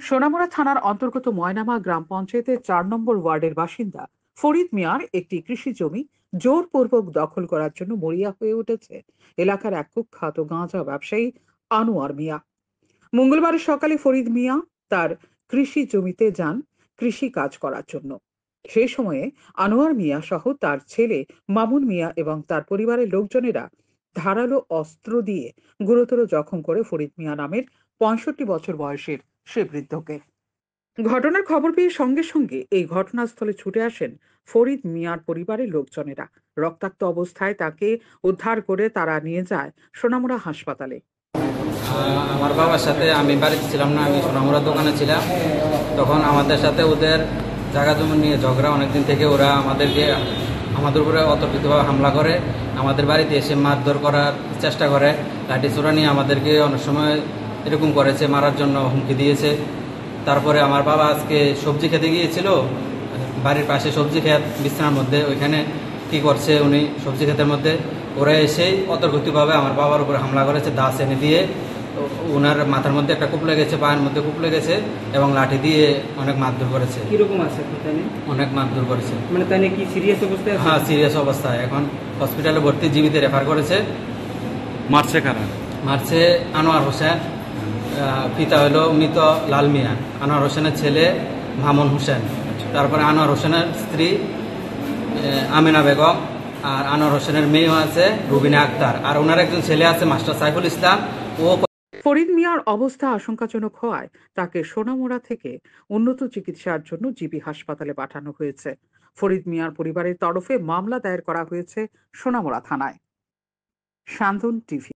সোনামুড়া থানার অন্তর্গত ময়নামা গ্রাম পঞ্চায়েতের ৪ নম্বর ওয়ার্ডের বাসিন্দা ফরিদ মিয়ার একটি কৃষি জমি জোরপূর্বক দখল করার জন্য মরিয়া হয়ে উঠেছে এলাকার এক কুখ্যাত গাঁজা ব্যবসায়ী আনোয়ার মিয়া। মঙ্গলবার সকালে ফরিদ মিয়া তার কৃষি জমিতে যান কৃষি কাজ করার জন্য। সেই সময়ে আনোয়ার মিয়া সহ তার ছেলে মামুন মিয়া এবং তার পরিবারের লোকজনেরা ধারালো অস্ত্র দিয়ে গুরুতর জখম করে ফরিদ মিয়া নামের ৬৫ বছর বয়সের সে বৃদ্ধকে। ঘটনার খবর পেয়ে সঙ্গে সঙ্গে এই ঘটনাস্থলে ছুটে আসেন ফরিদ মিয়ার পরিবারের লোকজনেরা। রক্তাক্ত অবস্থায় তাকে উদ্ধার করে তারা নিয়ে যায় সোনামুড়া হাসপাতালে। আমার বাবার সাথে আমি বাড়িতে ছিলাম না, আমি সোনামুড়ার দোকানে ছিলাম। তখন আমাদের সাথে ওদের জায়গা জমি নিয়ে ঝগড়া, অনেকদিন থেকে ওরা আমাদের উপরে অতর্কিতভাবে হামলা করে, আমাদের বাড়িতে এসে মারধর করার চেষ্টা করে, লাঠি ছোড়া নিয়ে আমাদেরকে অনেক সময় এরকম করেছে, মারার জন্য হুমকি দিয়েছে। তারপরে আমার বাবা আজকে সবজি খেতে গিয়েছিল, বাড়ির পাশে সবজি ক্ষেত বিছানার মধ্যে, ওইখানে কি করছে উনি সবজি ক্ষেতের মধ্যে ওরা এসেই অতর্কিতভাবে আমার বাবার উপরে হামলা করেছে। দাস এনে দিয়ে ওনার মাথার মধ্যে একটা কূপ লেগেছে, পায়ের মধ্যে কূপ লেগেছে এবং লাঠি দিয়ে অনেক মারধর করেছে। কিরকম আছে? অনেক মারধর করেছে। মানে তাই কি সিরিয়াস অবস্থায়? হ্যাঁ, সিরিয়াস অবস্থায়, এখন হসপিটালে ভর্তি, জীবিত রেফার করেছে। মারছে কারা? মারছে আনোয়ার হোসেন, পিতা হলো মৃত লাল মিয়া, আনোয়ার হোসেনের ছেলে মামুন হোসেন, তারপরে আনোয়ার হোসেনের স্ত্রী আমিনা বেগম, আর আনোয়ার হোসেনের মেয়েও আছে রুবিনা আক্তার, আর ওনার একজন ছেলে আছে মাস্টার সাইফুল ইসলাম। ও ফরিদ মিয়ার অবস্থা আশঙ্কাজনক হওয়ায় তাকে সোনামুড়া থেকে উন্নত চিকিৎসার জন্য জিবি হাসপাতালে পাঠানো হয়েছে। ফরিদ মিয়ার পরিবারের তরফে মামলা দায়ের করা হয়েছে সোনামুড়া থানায়। শান্তন টিভি।